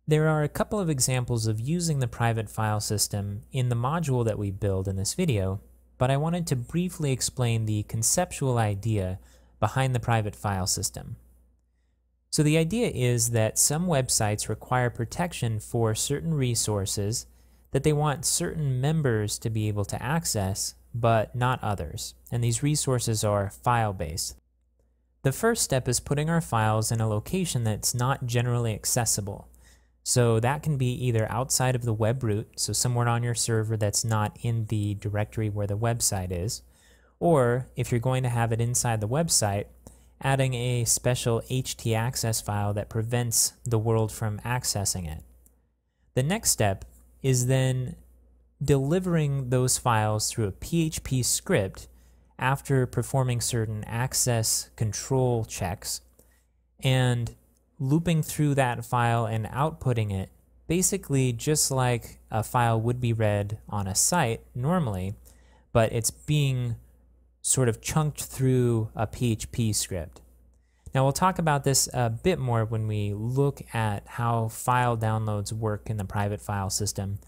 There are a couple of examples of using the private file system in the module that we build in this video, but I wanted to briefly explain the conceptual idea behind the private file system. So the idea is that some websites require protection for certain resources that they want certain members to be able to access, but not others, and these resources are file-based. The first step is putting our files in a location that's not generally accessible. So that can be either outside of the web root, so somewhere on your server that's not in the directory where the website is, or if you're going to have it inside the website, adding a special htaccess file that prevents the world from accessing it. The next step is then delivering those files through a PHP script after performing certain access control checks and looping through that file and outputting it basically just like a file would be read on a site normally, but it's being sort of chunked through a PHP script. Now we'll talk about this a bit more when we look at how file downloads work in the private file system.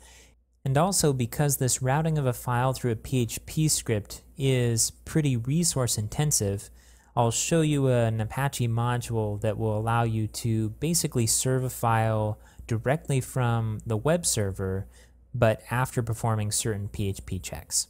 And also because this routing of a file through a PHP script is pretty resource intensive, I'll show you an Apache module that will allow you to basically serve a file directly from the web server, but after performing certain PHP checks.